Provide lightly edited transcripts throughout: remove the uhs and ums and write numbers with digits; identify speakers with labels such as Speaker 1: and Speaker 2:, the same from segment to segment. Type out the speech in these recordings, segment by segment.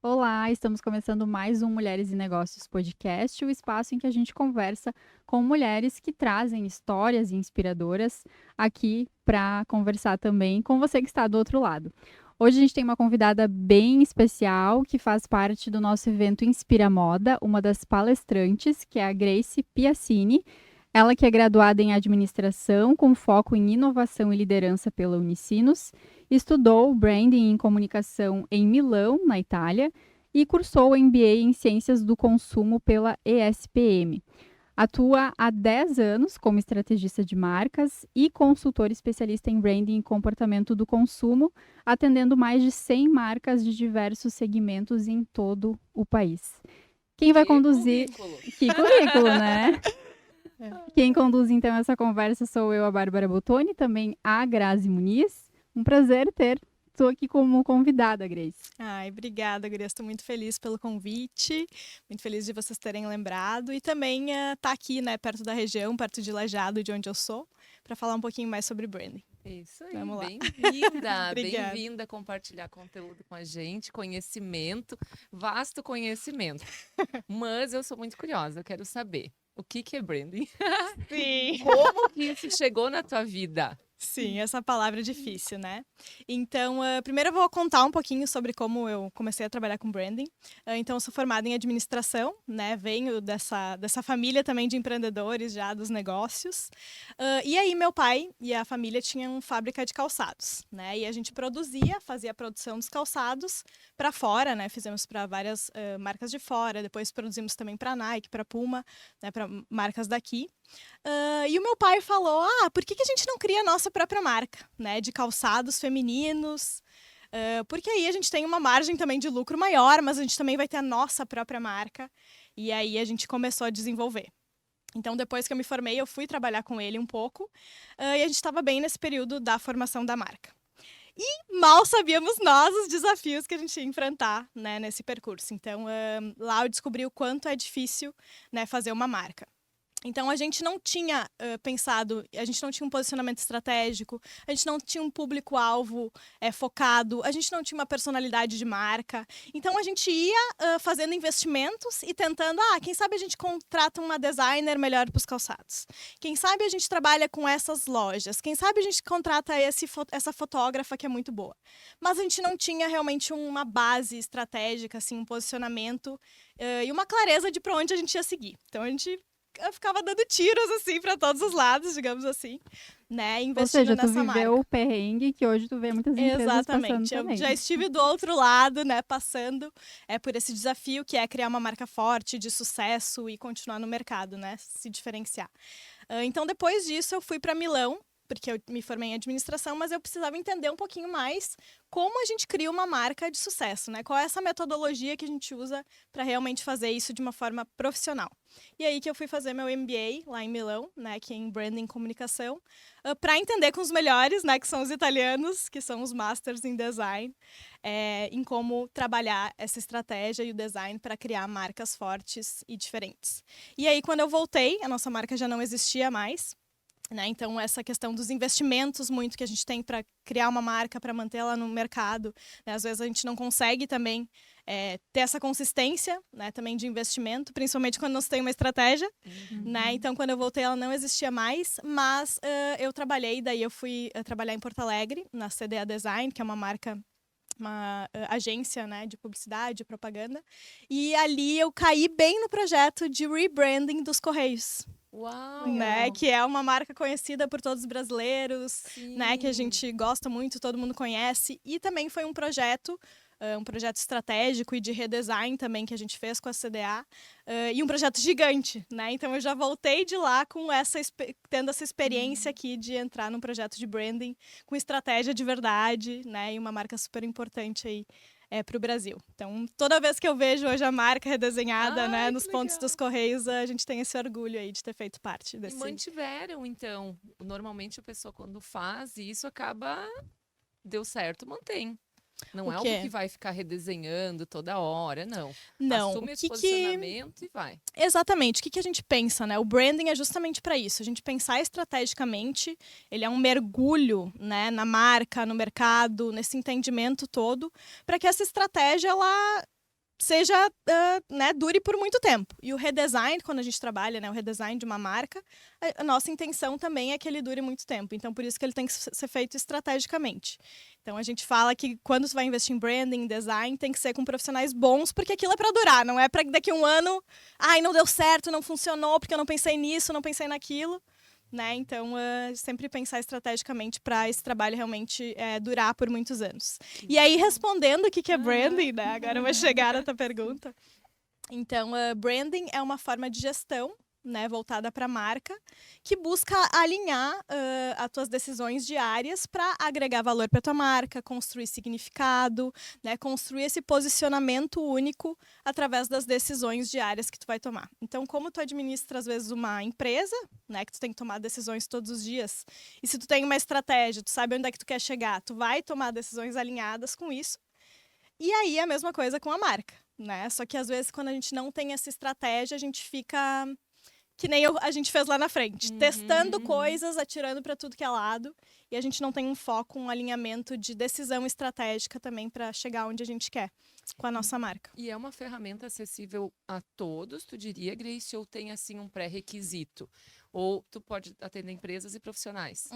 Speaker 1: Olá, estamos começando mais um Mulheres e Negócios podcast, o espaço em que a gente conversa com mulheres que trazem histórias inspiradoras aqui para conversar também com você que está do outro lado. Hoje a gente tem uma convidada bem especial que faz parte do nosso evento Inspira Moda, uma das palestrantes, que é a Grace Piacini. Ela que é graduada em administração com foco em inovação e liderança pela Unicinos, estudou branding e comunicação em Milão, na Itália, e cursou o MBA em ciências do consumo pela ESPM. Atua há 10 anos como estrategista de marcas e consultor especialista em branding e comportamento do consumo, atendendo mais de 100 marcas de diversos segmentos em todo o país. Quem vai
Speaker 2: Que
Speaker 1: conduzir...
Speaker 2: currículo!
Speaker 1: Que currículo, né? Quem conduz, então, essa conversa sou eu, a Bárbara Bottoni, também a Grazi Muniz. Um prazer estou aqui como convidada, Grace.
Speaker 3: Ai, obrigada, Grace. Estou muito feliz pelo convite, muito feliz de vocês terem lembrado e também estar aqui, né, perto da região, perto de Lajeado, de onde eu sou, para falar um pouquinho mais sobre branding.
Speaker 2: Isso aí,
Speaker 3: Vamos lá.
Speaker 2: bem-vinda,
Speaker 3: Obrigada.
Speaker 2: bem-vinda a compartilhar conteúdo com a gente, conhecimento, vasto conhecimento. Mas eu sou muito curiosa, eu quero saber o que é branding?
Speaker 3: Sim.
Speaker 2: Como que isso chegou na tua vida?
Speaker 3: Sim, essa palavra é difícil, né? Então, primeiro eu vou contar um pouquinho sobre como eu comecei a trabalhar com branding. Então, eu sou formada em administração, né? Venho dessa família também de empreendedores já dos negócios. E aí, meu pai e a família tinham fábrica de calçados, né? E a gente fazia a produção dos calçados para fora, né? Fizemos para várias marcas de fora, depois produzimos também para Nike, para Puma, né? Para marcas daqui. E o meu pai falou, por que a gente não cria a nossa própria marca, né, de calçados femininos? Porque aí a gente tem uma margem também de lucro maior, mas a gente também vai ter a nossa própria marca. E aí a gente começou a desenvolver. Então, depois que eu me formei, eu fui trabalhar com ele um pouco. E a gente estava bem nesse período da formação da marca. E mal sabíamos nós os desafios que a gente ia enfrentar, né, nesse percurso. Então, lá eu descobri o quanto é difícil, né, fazer uma marca. Então, a gente não tinha pensado, a gente não tinha um posicionamento estratégico, a gente não tinha um público-alvo focado, a gente não tinha uma personalidade de marca. Então, a gente ia fazendo investimentos e tentando, quem sabe a gente contrata uma designer melhor para os calçados. Quem sabe a gente trabalha com essas lojas. Quem sabe a gente contrata essa fotógrafa que é muito boa. Mas a gente não tinha realmente uma base estratégica, assim, um posicionamento e uma clareza de para onde a gente ia seguir. Então, a gente ficava dando tiros, assim, para todos os lados, digamos assim, né? Investindo
Speaker 1: Ou seja, tu
Speaker 3: nessa
Speaker 1: viveu
Speaker 3: marca.
Speaker 1: o perrengue que hoje tu vê muitas empresas passando
Speaker 3: Exatamente. Eu
Speaker 1: também.
Speaker 3: já estive do outro lado, né? Passando por esse desafio que é criar uma marca forte, de sucesso e continuar no mercado, né? Se diferenciar. Então, depois disso, eu fui para Milão, porque eu me formei em administração, mas eu precisava entender um pouquinho mais como a gente cria uma marca de sucesso, né? Qual é essa metodologia que a gente usa para realmente fazer isso de uma forma profissional. E aí que eu fui fazer meu MBA lá em Milão, né, que é em Branding e Comunicação, para entender com os melhores, né, que são os italianos, que são os Masters em Design, em como trabalhar essa estratégia e o design para criar marcas fortes e diferentes. E aí, quando eu voltei, a nossa marca já não existia mais, né? Então, essa questão dos investimentos muito que a gente tem para criar uma marca, para mantê-la no mercado, né? Às vezes a gente não consegue também ter essa consistência, né? Também de investimento, principalmente quando não se tem uma estratégia. Né? Então, quando eu voltei, ela não existia mais, mas eu trabalhei, daí eu fui trabalhar em Porto Alegre, na CDA Design, que é uma marca, uma agência, né, de publicidade, de propaganda. E ali eu caí bem no projeto de rebranding dos Correios.
Speaker 2: Uau!
Speaker 3: Né, que é uma marca conhecida por todos os brasileiros,
Speaker 2: Sim.
Speaker 3: né, que a gente gosta muito, todo mundo conhece. E também foi um projeto estratégico e de redesign também que a gente fez com a CDA, e um projeto gigante, né? Então eu já voltei de lá com tendo essa experiência aqui de entrar num projeto de branding com estratégia de verdade, né? E uma marca super importante aí para o Brasil. Então, toda vez que eu vejo hoje a marca redesenhada, né, nos pontos dos Correios, a gente tem esse orgulho aí de ter feito parte desse.
Speaker 2: E mantiveram, então. Normalmente a pessoa, quando faz isso, acaba... Deu certo, mantém. Não é algo que vai ficar redesenhando toda hora, não.
Speaker 3: Não.
Speaker 2: Assume esse posicionamento e vai.
Speaker 3: Exatamente. O que a gente pensa, né? O branding é justamente para isso. A gente pensar estrategicamente, ele é um mergulho, né, na marca, no mercado, nesse entendimento todo, para que essa estratégia ela seja, né, dure por muito tempo. E o redesign, quando a gente trabalha, né, o redesign de uma marca, a nossa intenção também é que ele dure muito tempo. Então, por isso que ele tem que ser feito estrategicamente. Então, a gente fala que quando você vai investir em branding, em design, tem que ser com profissionais bons, porque aquilo é para durar, não é para daqui a um ano, ai, não deu certo, não funcionou, porque eu não pensei nisso, não pensei naquilo. Né? Então, sempre pensar estrategicamente para esse trabalho realmente durar por muitos anos. E aí, respondendo o que é branding, né? Agora eu vou chegar a tua pergunta. Então, branding é uma forma de gestão, né, voltada para a marca, que busca alinhar as tuas decisões diárias para agregar valor para tua marca, construir significado, né, construir esse posicionamento único através das decisões diárias que tu vai tomar. Então, como tu administra às vezes uma empresa, né, que tu tem que tomar decisões todos os dias, e se tu tem uma estratégia, tu sabe onde é que tu quer chegar, tu vai tomar decisões alinhadas com isso. E aí, a mesma coisa com a marca, né? Só que às vezes, quando a gente não tem essa estratégia, a gente fica que nem a gente fez lá na frente, testando coisas, atirando para tudo que é lado, e a gente não tem um foco, um alinhamento de decisão estratégica também para chegar onde a gente quer com a nossa marca.
Speaker 2: E é uma ferramenta acessível a todos, tu diria, Grace, ou tem assim um pré-requisito? Ou tu pode atender empresas e profissionais,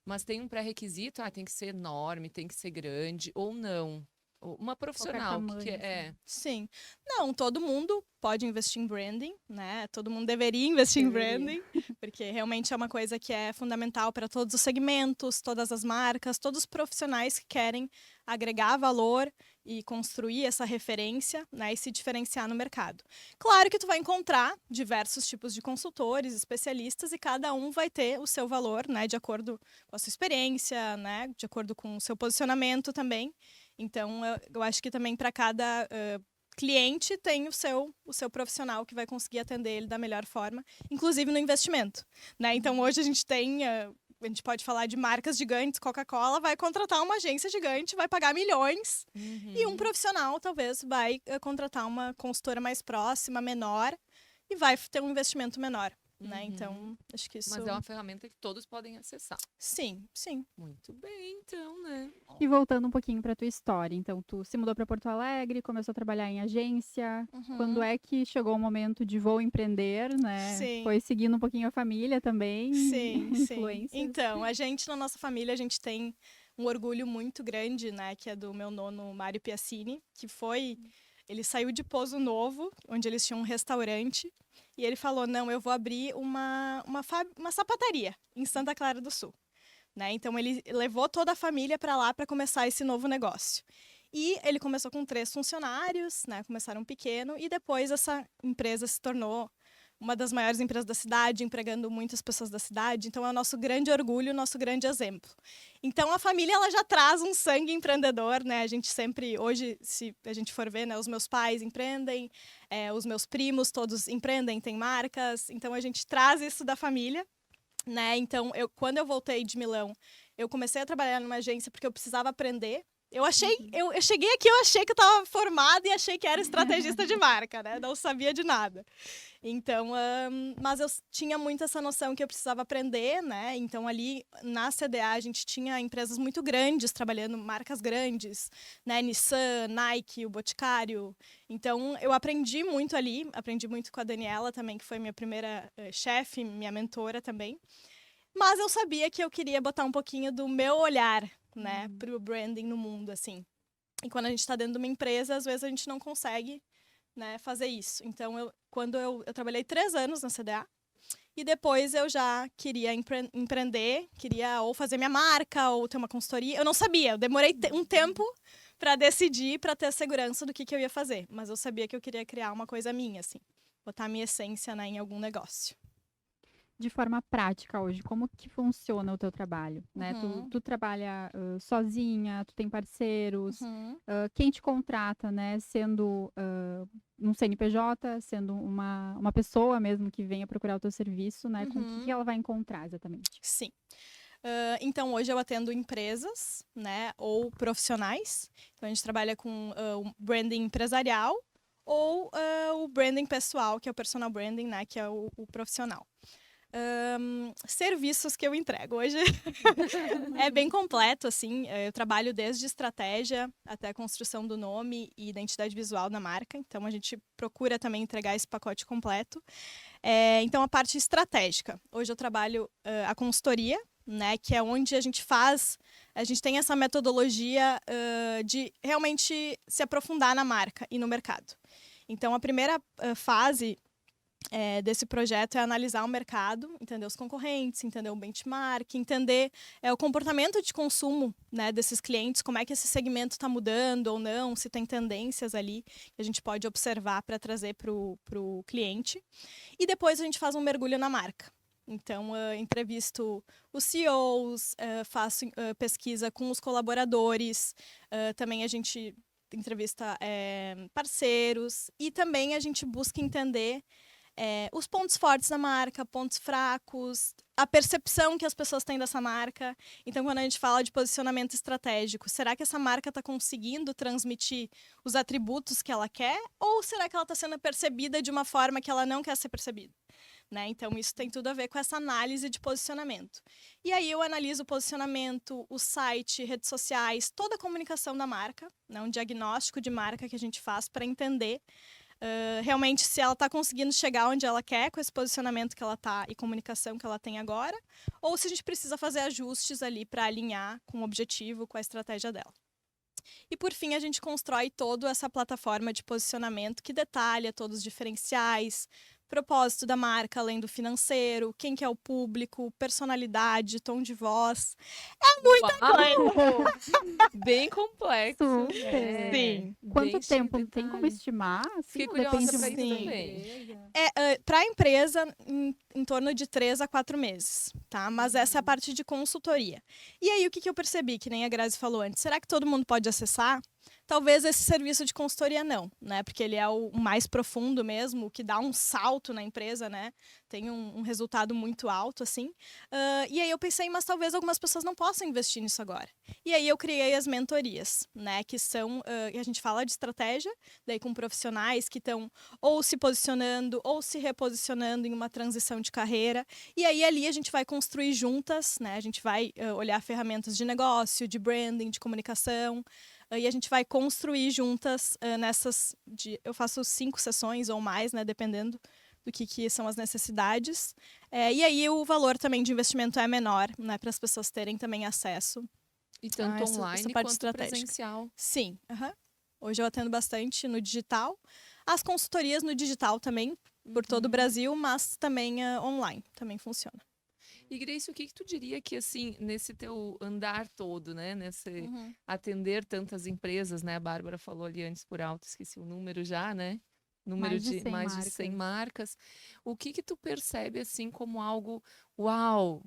Speaker 2: mas tem um pré-requisito, tem que ser enorme, tem que ser grande, ou não? Uma profissional
Speaker 1: tamanho,
Speaker 2: que é.
Speaker 3: Sim. Não, todo mundo pode investir em branding, né? Todo mundo deveria investir em branding, porque realmente é uma coisa que é fundamental para todos os segmentos, todas as marcas, todos os profissionais que querem agregar valor e construir essa referência, né, e se diferenciar no mercado. Claro que tu vai encontrar diversos tipos de consultores, especialistas, e cada um vai ter o seu valor, né, de acordo com a sua experiência, né, de acordo com o seu posicionamento também. Então, eu acho que também para cada cliente tem o seu profissional que vai conseguir atender ele da melhor forma, inclusive no investimento, né? Então, hoje a gente tem, a gente pode falar de marcas gigantes, Coca-Cola vai contratar uma agência gigante, vai pagar milhões, e um profissional talvez vai contratar uma consultora mais próxima, menor, e vai ter um investimento menor. Né? Então, acho que isso...
Speaker 2: Mas é uma ferramenta que todos podem acessar.
Speaker 3: Sim, sim.
Speaker 2: Muito bem, então, né?
Speaker 1: E voltando um pouquinho para tua história, então tu se mudou para Porto Alegre, começou a trabalhar em agência. Quando é que chegou o momento de vou empreender, né?
Speaker 3: Sim.
Speaker 1: Foi seguindo um pouquinho a família também?
Speaker 3: Sim,
Speaker 1: influências.
Speaker 3: sim. Então, na nossa família, a gente tem um orgulho muito grande, né? Que é do meu nono Mário Piacini, que foi... Ele saiu de Pozo Novo, onde eles tinham um restaurante, e ele falou, não, eu vou abrir uma sapataria em Santa Clara do Sul. Né? Então, ele levou toda a família para lá para começar esse novo negócio. E ele começou com 3 funcionários, né? Começaram pequeno, e depois essa empresa se tornou uma das maiores empresas da cidade, empregando muitas pessoas da cidade. Então, é o nosso grande orgulho, o nosso grande exemplo. Então, a família ela já traz um sangue empreendedor, né? A gente sempre, hoje, se a gente for ver, né, os meus pais empreendem, os meus primos todos empreendem, têm marcas. Então, a gente traz isso da família. Né? Então, quando eu voltei de Milão, eu comecei a trabalhar numa agência porque eu precisava aprender. Eu cheguei aqui, eu achei que eu estava formada e achei que era estrategista de marca, né? Não sabia de nada. Então, mas eu tinha muito essa noção que eu precisava aprender, né? Então, ali na CDA, a gente tinha empresas muito grandes, trabalhando marcas grandes, né? Nissan, Nike, o Boticário. Então, eu aprendi muito ali, aprendi muito com a Daniela também, que foi minha primeira chefe, minha mentora também. Mas eu sabia que eu queria botar um pouquinho do meu olhar, né, para o branding no mundo, assim. E quando a gente está dentro de uma empresa, às vezes a gente não consegue, né, fazer isso. Então, quando eu trabalhei 3 anos na CDA, e depois eu já queria empreender, queria ou fazer minha marca, ou ter uma consultoria. Eu não sabia, eu demorei um tempo para decidir, para ter a segurança do que eu ia fazer. Mas eu sabia que eu queria criar uma coisa minha, assim. Botar a minha essência, né, em algum negócio.
Speaker 1: De forma prática hoje, como que funciona o teu trabalho, né? Tu trabalha sozinha, tu tem parceiros, quem te contrata, né? Sendo um CNPJ, sendo uma pessoa mesmo que venha procurar o teu serviço, né? Com o que ela vai encontrar exatamente?
Speaker 3: Sim. Então, hoje eu atendo empresas, né? Ou profissionais. Então, a gente trabalha com o branding empresarial ou o branding pessoal, que é o personal branding, né? Que é o profissional. Serviços que eu entrego hoje. É bem completo, assim. Eu trabalho desde estratégia até a construção do nome e identidade visual da marca. Então, a gente procura também entregar esse pacote completo. Então, a parte estratégica. Hoje eu trabalho a consultoria, né, que é onde a gente tem essa metodologia de realmente se aprofundar na marca e no mercado. Então, a primeira fase desse projeto é analisar o mercado, entender os concorrentes, entender o benchmark, entender o comportamento de consumo, né, desses clientes, como é que esse segmento está mudando ou não, se tem tendências ali que a gente pode observar para trazer para o cliente. E depois a gente faz um mergulho na marca. Então, entrevisto os CEOs, faço pesquisa com os colaboradores, também a gente entrevista parceiros e também a gente busca entender os pontos fortes da marca, pontos fracos, a percepção que as pessoas têm dessa marca. Então, quando a gente fala de posicionamento estratégico, será que essa marca está conseguindo transmitir os atributos que ela quer? Ou será que ela está sendo percebida de uma forma que ela não quer ser percebida? Né? Então, isso tem tudo a ver com essa análise de posicionamento. E aí eu analiso o posicionamento, o site, redes sociais, toda a comunicação da marca, né? Um diagnóstico de marca que a gente faz para entender realmente se ela está conseguindo chegar onde ela quer com esse posicionamento que ela está e comunicação que ela tem agora, ou se a gente precisa fazer ajustes ali para alinhar com o objetivo, com a estratégia dela. E por fim, a gente constrói toda essa plataforma de posicionamento que detalha todos os diferenciais, propósito da marca, além do financeiro, quem que é o público, personalidade, tom de voz. É muita coisa!
Speaker 2: Bem complexo.
Speaker 1: Super.
Speaker 3: Sim.
Speaker 1: Quanto tempo? Tem como estimar?
Speaker 2: Fiquei
Speaker 1: Assim,
Speaker 2: curiosa
Speaker 1: depende
Speaker 2: pra
Speaker 1: muito
Speaker 2: isso
Speaker 1: da
Speaker 2: também.
Speaker 1: empresa?
Speaker 3: Para a empresa, em torno de 3 a 4 meses, tá? Mas essa é a parte de consultoria. E aí, o que eu percebi, que nem a Grazi falou antes, será que todo mundo pode acessar? Talvez esse serviço de consultoria não, né? Porque ele é o mais profundo mesmo, o que dá um salto na empresa, né? Tem um resultado muito alto, assim. E aí eu pensei, mas talvez algumas pessoas não possam investir nisso agora. E aí eu criei as mentorias, né? Que são, a gente fala de estratégia, daí com profissionais que estão ou se posicionando ou se reposicionando em uma transição de carreira. E aí ali a gente vai construir juntas, né? A gente vai olhar ferramentas de negócio, de branding, de comunicação. E a gente vai construir juntas eu faço 5 sessões ou mais, né, dependendo do que são as necessidades. E aí o valor também de investimento é menor, né, para as pessoas terem também acesso.
Speaker 2: E tanto online
Speaker 3: parte
Speaker 2: quanto
Speaker 3: estratégica.
Speaker 2: presencial.
Speaker 3: Sim. Hoje eu atendo bastante no digital. As consultorias no digital também, por todo o Brasil, mas também online, também funciona.
Speaker 2: E Grace, o que tu diria que, assim, nesse teu andar todo, né? Nesse atender tantas empresas, né? A Bárbara falou ali antes por alto, esqueci o número já, né? Número de mais de 100 marcas. O que tu percebe, assim, como algo, uau!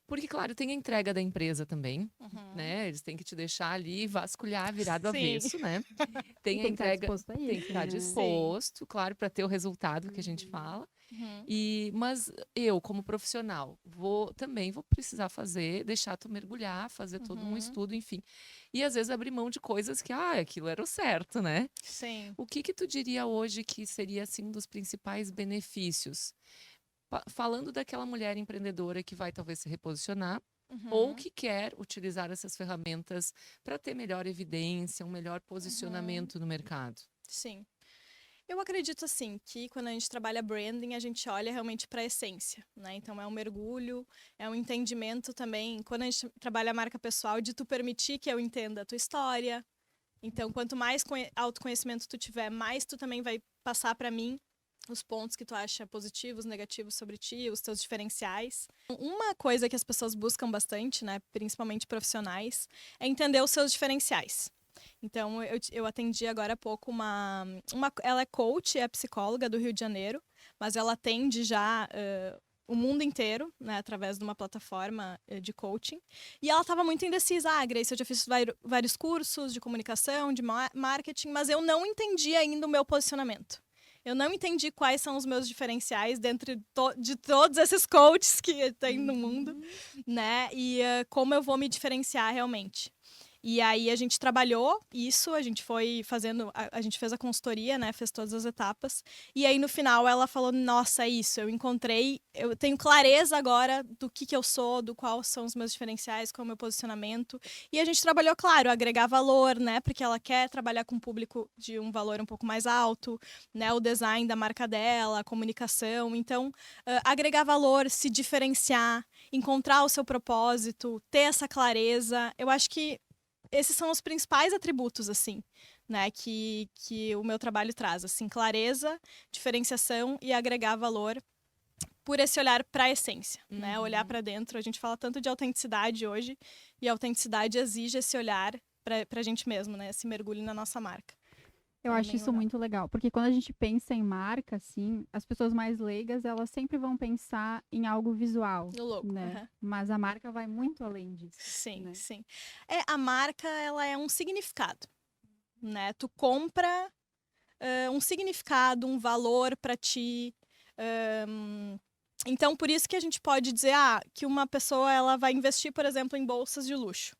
Speaker 2: Porque, claro, tem a entrega da empresa também, né? Eles têm que te deixar ali, vasculhar, virar do avesso, né? Tem a entrega, tem que estar disposto, claro, para ter o resultado que a gente fala. Mas eu, como profissional, também vou precisar deixar tu mergulhar, fazer todo um estudo, enfim. E às vezes abrir mão de coisas que, aquilo era o certo, né?
Speaker 3: Sim.
Speaker 2: O que tu diria hoje que seria, assim, um dos principais benefícios? Falando daquela mulher empreendedora que vai talvez se reposicionar, ou que quer utilizar essas ferramentas para ter melhor evidência, um melhor posicionamento no mercado.
Speaker 3: Sim. Eu acredito, assim, que quando a gente trabalha branding, a gente olha realmente para a essência, né? Então, é um mergulho, é um entendimento também, quando a gente trabalha a marca pessoal, de tu permitir que eu entenda a tua história. Então, quanto mais autoconhecimento tu tiver, mais tu também vai passar para mim os pontos que tu acha positivos, negativos sobre ti, os teus diferenciais. Uma coisa que as pessoas buscam bastante, né, principalmente profissionais, é entender os seus diferenciais. Então, eu atendi agora há pouco ela é coach, é psicóloga do Rio de Janeiro, mas ela atende já o mundo inteiro, né, através de uma plataforma de coaching. E ela estava muito indecisa. Grace, eu já fiz vários cursos de comunicação, de marketing, mas eu não entendi ainda o meu posicionamento. Eu não entendi quais são os meus diferenciais dentro de todos esses coaches que tem no mundo, né? E como eu vou me diferenciar realmente. E aí a gente trabalhou isso, a gente foi fazendo, a gente fez a consultoria, né, fez todas as etapas. E aí no final ela falou, nossa, é isso, eu tenho clareza agora do que eu sou, do quais são os meus diferenciais, qual é o meu posicionamento. E a gente trabalhou, claro, agregar valor, né, porque ela quer trabalhar com um público de um valor um pouco mais alto, né, o design da marca dela, a comunicação. Então, agregar valor, se diferenciar, encontrar o seu propósito, ter essa clareza. Eu acho que esses são os principais atributos, assim, né, que o meu trabalho traz, assim, clareza, diferenciação e agregar valor por esse olhar para a essência, né, olhar para dentro. A gente fala tanto de autenticidade hoje, e a autenticidade exige esse olhar para a gente mesmo, né, esse mergulho na nossa marca.
Speaker 1: Eu acho isso muito legal, porque quando a gente pensa em marca, assim, as pessoas mais leigas, elas sempre vão pensar em algo visual,
Speaker 3: no logo,
Speaker 1: né? Mas a marca vai muito além disso.
Speaker 3: Sim,
Speaker 1: né?
Speaker 3: sim. A marca, ela é um significado, né? Tu compra um significado, um valor para ti. Então, por isso que a gente pode dizer que uma pessoa ela vai investir, por exemplo, em bolsas de luxo.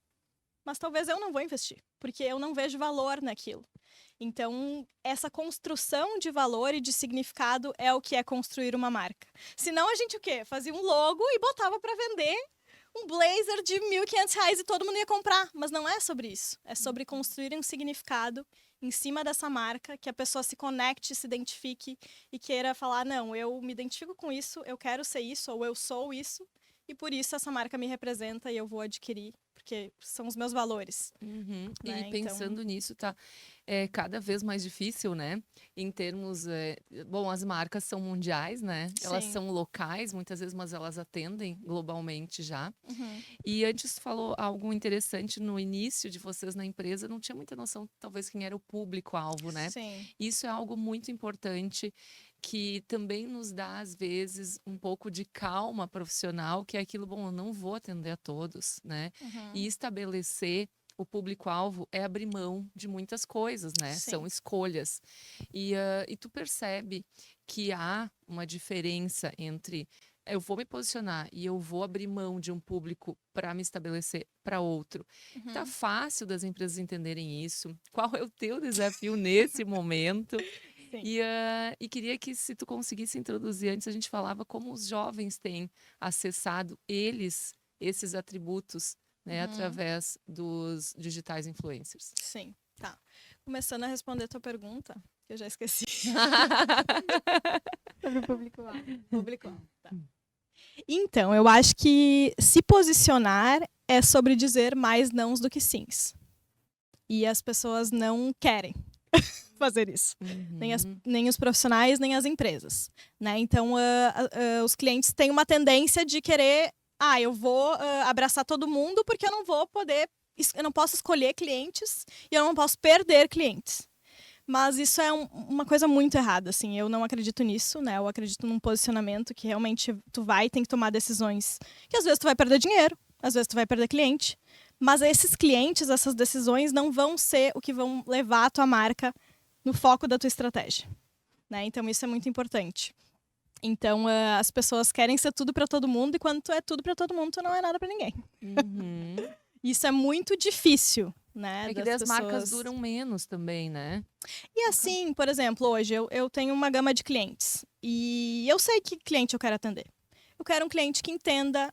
Speaker 3: Mas talvez eu não vou investir, porque eu não vejo valor naquilo. Então, essa construção de valor e de significado é o que é construir uma marca. Senão a gente o quê? Fazia um logo e botava para vender um blazer de R$1.500 e todo mundo ia comprar. Mas não é sobre isso. É sobre construir um significado em cima dessa marca, que a pessoa se conecte, se identifique e queira falar, não, eu me identifico com isso, eu quero ser isso, ou eu sou isso, e por isso essa marca me representa e eu vou adquirir, porque são os meus valores.
Speaker 2: Né? E pensando nisso, tá cada vez mais difícil, né? Em termos... bom, as marcas são mundiais, né? Sim. Elas são locais, muitas vezes, mas elas atendem globalmente já. E antes falou algo interessante no início de vocês na empresa, não tinha muita noção, talvez, quem era o público-alvo, né?
Speaker 3: Sim.
Speaker 2: Isso é algo muito importante, que também nos dá, às vezes, um pouco de calma profissional, que é aquilo, bom, eu não vou atender a todos, né? E estabelecer o público-alvo é abrir mão de muitas coisas, né?
Speaker 3: Sim.
Speaker 2: São escolhas. E tu percebe que há uma diferença entre eu vou me posicionar e eu vou abrir mão de um público para me estabelecer para outro. Tá fácil das empresas entenderem isso? Qual é o teu desafio nesse momento? E queria que, se tu conseguisse introduzir, antes a gente falava como os jovens têm acessado esses atributos, né, através dos digitais influencers.
Speaker 3: Sim, tá. Começando a responder a tua pergunta, que eu já esqueci.
Speaker 1: Sobre o público-alvo.
Speaker 3: Público-alvo, tá. Então, eu acho que se posicionar é sobre dizer mais nãos do que sims. E as pessoas não querem fazer isso. Nem os profissionais, nem as empresas. Né? Então, os clientes têm uma tendência de querer... eu vou abraçar todo mundo porque eu não posso escolher clientes e eu não posso perder clientes. Mas isso é uma coisa muito errada, assim. Eu não acredito nisso, né? Eu acredito num posicionamento que realmente tem que tomar decisões que às vezes tu vai perder dinheiro, às vezes tu vai perder cliente. Mas esses clientes, essas decisões não vão ser o que vão levar a tua marca no foco da tua estratégia. Né? Então isso é muito importante. Então, as pessoas querem ser tudo para todo mundo, e quando tu é tudo para todo mundo, tu não é nada para ninguém. Isso é muito difícil, né?
Speaker 2: É que as marcas duram menos também, né?
Speaker 3: E assim, por exemplo, hoje eu tenho uma gama de clientes. E eu sei que cliente eu quero atender. Eu quero um cliente que entenda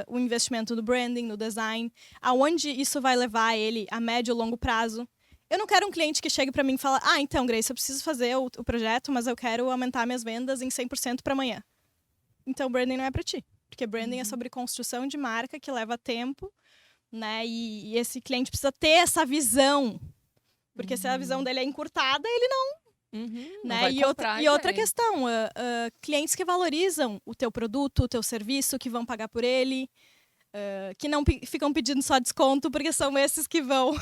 Speaker 3: o investimento no branding, no design, aonde isso vai levar ele a médio ou longo prazo. Eu não quero um cliente que chegue para mim e fale, então, Grace, eu preciso fazer o projeto, mas eu quero aumentar minhas vendas em 100% para amanhã. Então, branding não é para ti. Porque branding é sobre construção de marca, que leva tempo, né? E esse cliente precisa ter essa visão. Porque se a visão dele é encurtada, ele não... né? E outra questão, clientes que valorizam o teu produto, o teu serviço, que vão pagar por ele... que não ficam pedindo só desconto, porque são esses que vão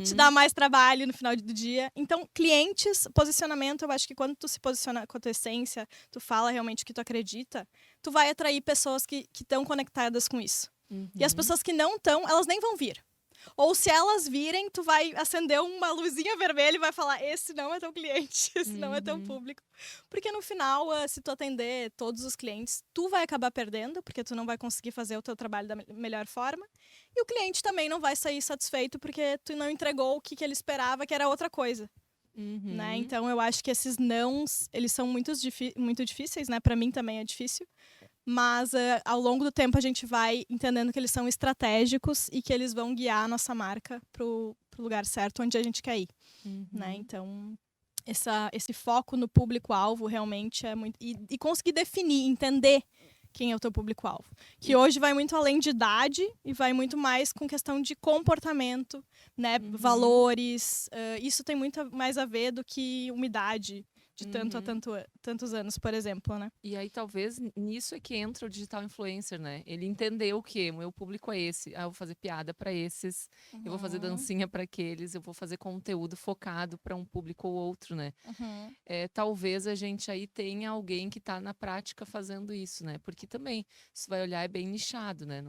Speaker 3: te dar mais trabalho no final do dia. Então, clientes, posicionamento, eu acho que quando tu se posiciona com a tua essência, tu fala realmente o que tu acredita, tu vai atrair pessoas que estão conectadas com isso. E as pessoas que não estão, elas nem vão vir. Ou se elas virem, tu vai acender uma luzinha vermelha e vai falar, esse não é teu cliente, esse não é teu público. Porque no final, se tu atender todos os clientes, tu vai acabar perdendo, porque tu não vai conseguir fazer o teu trabalho da melhor forma. E o cliente também não vai sair satisfeito, porque tu não entregou o que ele esperava, que era outra coisa. Né? Então, eu acho que esses nãos, eles são muito difíceis, né? Para mim também é difícil. Mas ao longo do tempo a gente vai entendendo que eles são estratégicos e que eles vão guiar a nossa marca pro lugar certo onde a gente quer ir. Né? Então, esse foco no público-alvo realmente é muito... E conseguir definir, entender quem é o teu público-alvo. Que hoje vai muito além de idade e vai muito mais com questão de comportamento, né? Valores. Isso tem muito mais a ver do que uma idade de tanto a tantos anos, por exemplo, né?
Speaker 2: E aí, talvez, nisso é que entra o digital influencer, né? Ele entendeu o quê? O meu público é esse. Eu vou fazer piada para esses, eu vou fazer dancinha para aqueles, eu vou fazer conteúdo focado para um público ou outro, né? Talvez a gente aí tenha alguém que tá na prática fazendo isso, né? Porque também, se vai olhar, é bem nichado, né?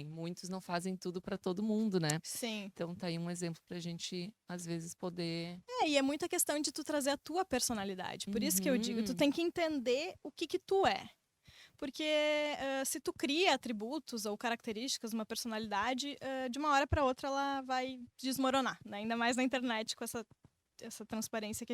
Speaker 2: Muitos não fazem tudo para todo mundo, né?
Speaker 3: Sim.
Speaker 2: Então, tá aí um exemplo pra gente, às vezes, poder...
Speaker 3: E é muita questão de tu trazer a tua personalidade. Por isso que eu digo, tu tem que entender o que tu é. Porque se tu cria atributos ou características, uma personalidade, de uma hora para outra ela vai desmoronar, né? Ainda mais na internet com essa transparência que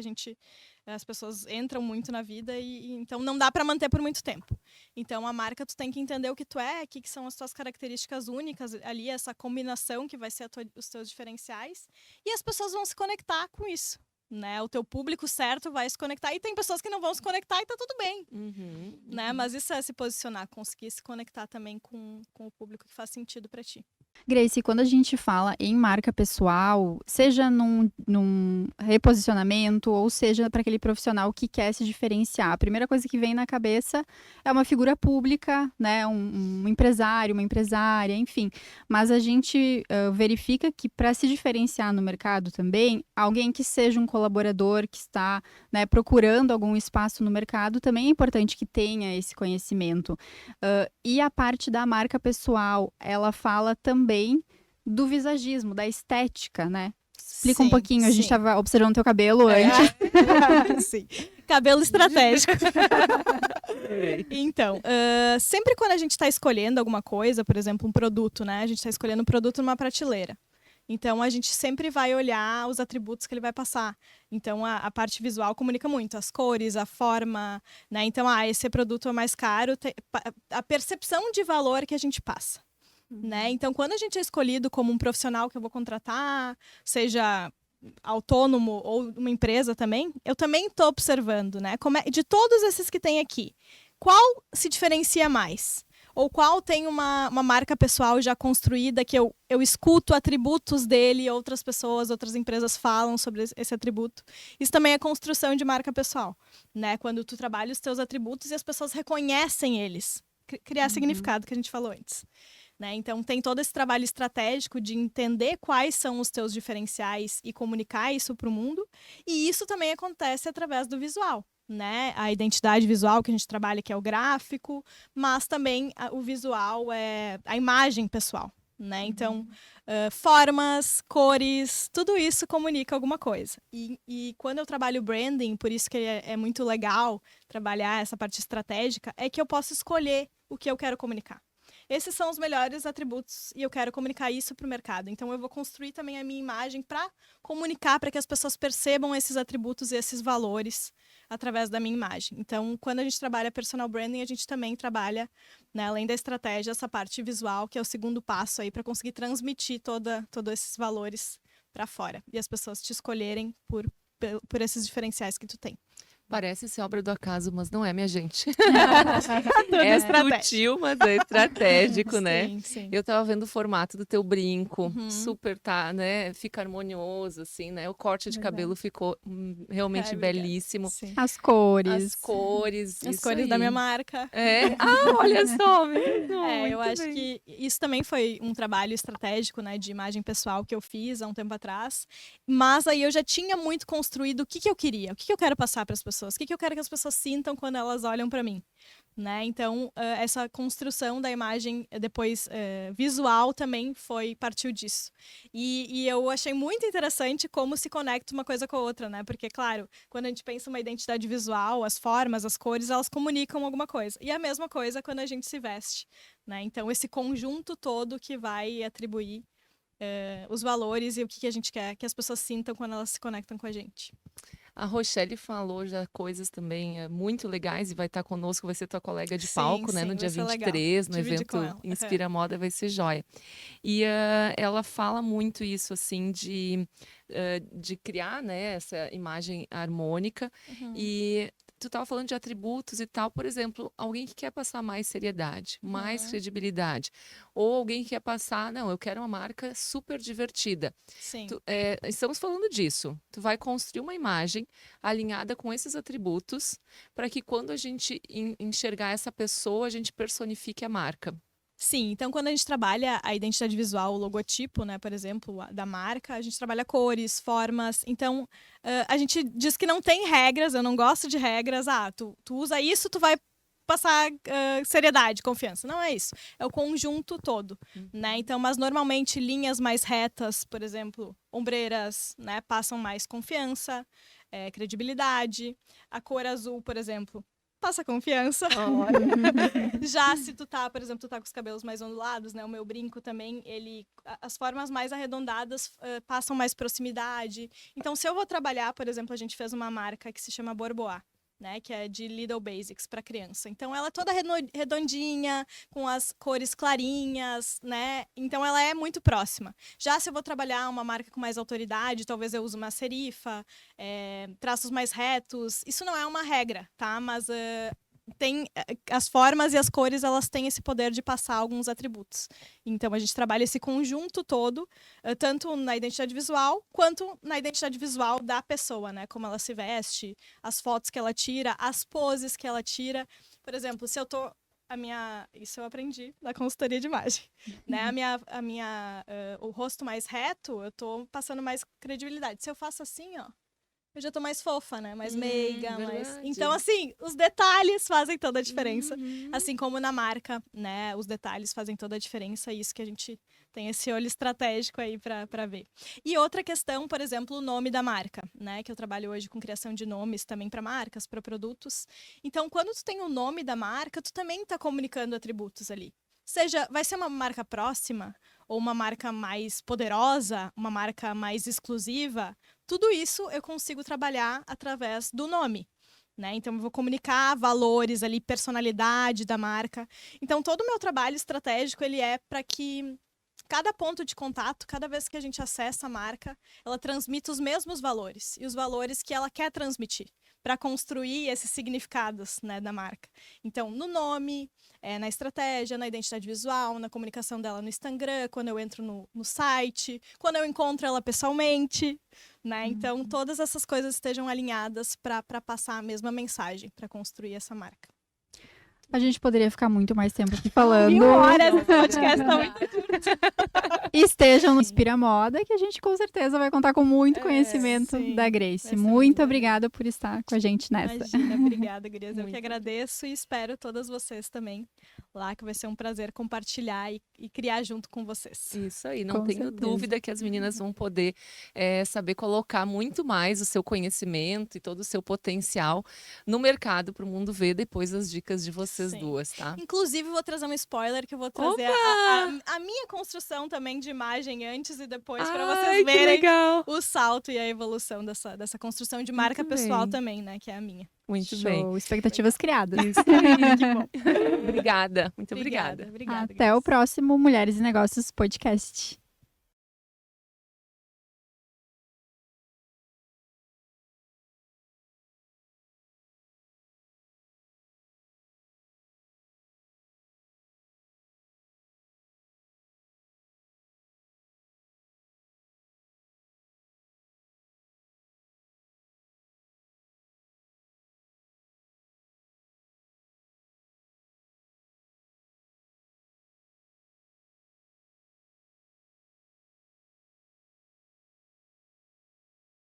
Speaker 3: as pessoas entram muito na vida e então não dá para manter por muito tempo. Então a marca tu tem que entender o que tu é, o que são as tuas características únicas ali, essa combinação que vai ser os teus diferenciais, e as pessoas vão se conectar com isso. Né? O teu público certo vai se conectar, e tem pessoas que não vão se conectar e tá tudo bem. Né? Mas isso é se posicionar, conseguir se conectar também com o público que faz sentido para ti.
Speaker 1: Grace, quando a gente fala em marca pessoal, seja num reposicionamento ou seja para aquele profissional que quer se diferenciar, a primeira coisa que vem na cabeça é uma figura pública, né? Um empresário, uma empresária, enfim. Mas a gente verifica que para se diferenciar no mercado também, alguém que seja um colaborador que está, né, procurando algum espaço no mercado, também é importante que tenha esse conhecimento. E a parte da marca pessoal, ela fala também do visagismo, da estética, né? Explica um pouquinho, a gente estava observando teu cabelo antes.
Speaker 3: Sim, cabelo estratégico. Então, sempre quando a gente está escolhendo alguma coisa, por exemplo, um produto, né? A gente está escolhendo um produto numa prateleira. Então, a gente sempre vai olhar os atributos que ele vai passar. Então, a parte visual comunica muito. As cores, a forma, né? Então, esse produto é mais caro. A percepção de valor que a gente passa. Né? Então, quando a gente é escolhido como um profissional que eu vou contratar, seja autônomo ou uma empresa também, eu também estou observando, né? De todos esses que tem aqui, qual se diferencia mais? Ou qual tem uma marca pessoal já construída que eu escuto atributos dele, outras pessoas, outras empresas falam sobre esse atributo. Isso também é construção de marca pessoal, né? Quando tu trabalha os teus atributos e as pessoas reconhecem eles. Criar significado, que a gente falou antes. Né? Então, tem todo esse trabalho estratégico de entender quais são os teus diferenciais e comunicar isso para o mundo. E isso também acontece através do visual. Né? A identidade visual que a gente trabalha, que é o gráfico, mas também o visual é a imagem pessoal. Né? Então, formas, cores, tudo isso comunica alguma coisa. E quando eu trabalho branding, por isso que é muito legal trabalhar essa parte estratégica, é que eu posso escolher o que eu quero comunicar. Esses são os melhores atributos e eu quero comunicar isso para o mercado. Então, eu vou construir também a minha imagem para comunicar, para que as pessoas percebam esses atributos e esses valores através da minha imagem. Então, quando a gente trabalha personal branding, a gente também trabalha, né, além da estratégia, essa parte visual, que é o segundo passo aí para conseguir transmitir todos esses valores para fora. E as pessoas te escolherem por esses diferenciais que tu tem.
Speaker 2: Parece ser obra do acaso, mas não é, minha gente.
Speaker 3: É
Speaker 2: sutil, mas é estratégico, né?
Speaker 3: Sim, sim.
Speaker 2: Eu tava vendo o formato do teu brinco, super, né? Fica harmonioso, assim, né? O corte de cabelo ficou realmente belíssimo.
Speaker 3: Sim.
Speaker 1: As cores.
Speaker 2: As cores.
Speaker 3: As cores da minha marca.
Speaker 2: Olha só, mesmo.
Speaker 3: Eu acho que isso também foi um trabalho estratégico, né? De imagem pessoal que eu fiz há um tempo atrás. Mas aí eu já tinha muito construído o que eu queria, o que eu quero passar para as pessoas, o que eu quero que as pessoas sintam quando elas olham para mim. né? Então, essa construção da imagem depois visual também partiu disso. E eu achei muito interessante como se conecta uma coisa com a outra, né? Porque, claro, quando a gente pensa uma identidade visual, as formas, as cores, elas comunicam alguma coisa. E a mesma coisa quando a gente se veste, né? Então, esse conjunto todo que vai atribuir os valores e o que a gente quer que as pessoas sintam quando elas se conectam com a gente.
Speaker 2: A Rochelle falou já coisas também muito legais e vai estar conosco, vai ser tua colega de palco, né? No dia 23, no evento Inspira Moda, vai ser joia. E ela fala muito isso, assim, de criar, né, essa imagem harmônica. E tu estava falando de atributos e tal, por exemplo, alguém que quer passar mais seriedade, mais credibilidade, ou alguém que quer passar, não, eu quero uma marca super divertida.
Speaker 3: Sim.
Speaker 2: Estamos falando disso. Tu vai construir uma imagem alinhada com esses atributos para que quando a gente enxergar essa pessoa, a gente personifique a marca.
Speaker 3: Sim, então quando a gente trabalha a identidade visual, o logotipo, né, por exemplo, da marca, a gente trabalha cores, formas. Então, a gente diz que não tem regras, eu não gosto de regras. Tu usa isso, tu vai passar seriedade, confiança. Não é isso. É o conjunto todo, né? Então, mas normalmente linhas mais retas, por exemplo, ombreiras, né, passam mais confiança, credibilidade. A cor azul, por exemplo, passa confiança. Já se tu tá, por exemplo, tu tá com os cabelos mais ondulados, né? O meu brinco também, as formas mais arredondadas passam mais proximidade. Então, se eu vou trabalhar, por exemplo, a gente fez uma marca que se chama Borboá, né, que é de Little Basics para criança. Então, ela é toda redondinha, com as cores clarinhas, né? Então, ela é muito próxima. Já se eu vou trabalhar uma marca com mais autoridade, talvez eu use uma serifa, traços mais retos. Isso não é uma regra, tá? Mas tem as formas e as cores, elas têm esse poder de passar alguns atributos. Então, a gente trabalha esse conjunto todo, tanto na identidade visual, quanto na identidade visual da pessoa, né? Como ela se veste, as fotos que ela tira, as poses que ela tira. Por exemplo, se eu tô... Isso eu aprendi na consultoria de imagem, né? O rosto mais reto, eu tô passando mais credibilidade. Se eu faço assim, ó, eu já tô mais fofa, né? Mais meiga, mais... Então, assim, os detalhes fazem toda a diferença. Assim como na marca, né? Os detalhes fazem toda a diferença. É isso que a gente tem esse olho estratégico aí pra ver. E outra questão, por exemplo, o nome da marca, né? Que eu trabalho hoje com criação de nomes também para marcas, para produtos. Então, quando tu tem o nome da marca, tu também tá comunicando atributos ali. Seja, vai ser uma marca próxima, ou uma marca mais poderosa, uma marca mais exclusiva. Tudo isso eu consigo trabalhar através do nome, né? Então, eu vou comunicar valores ali, personalidade da marca. Então, todo o meu trabalho estratégico, ele é para que cada ponto de contato, cada vez que a gente acessa a marca, ela transmita os mesmos valores e os valores que ela quer transmitir para construir esses significados, né, da marca. Então, no nome, na estratégia, na identidade visual, na comunicação dela no Instagram, quando eu entro no site, quando eu encontro ela pessoalmente, né? Então, todas essas coisas estejam alinhadas para passar a mesma mensagem, para construir essa marca.
Speaker 1: A gente poderia ficar muito mais tempo aqui falando.
Speaker 3: 1000 horas, esse podcast tá muito
Speaker 1: Estejam no Inspira Moda, que a gente com certeza vai contar com muito conhecimento da Grace. Muito obrigada por estar com a gente nessa.
Speaker 3: Imagina, obrigada, gurias. Eu que agradeço e espero todas vocês também lá, que vai ser um prazer compartilhar e criar junto com vocês.
Speaker 2: Isso aí, não tenho dúvida que as meninas vão poder saber colocar muito mais o seu conhecimento e todo o seu potencial no mercado para o mundo ver depois das dicas de vocês duas, tá?
Speaker 3: Inclusive, vou trazer um spoiler que eu vou trazer a minha construção também de imagem antes e depois para vocês verem o salto e a evolução dessa construção de marca pessoal também, né? Que é a minha.
Speaker 2: Muito bem.
Speaker 1: Expectativas criadas.
Speaker 2: Isso aí, que bom. Obrigada. Muito obrigada.
Speaker 3: Obrigada.
Speaker 1: Até o próximo Mulheres e Negócios Podcast.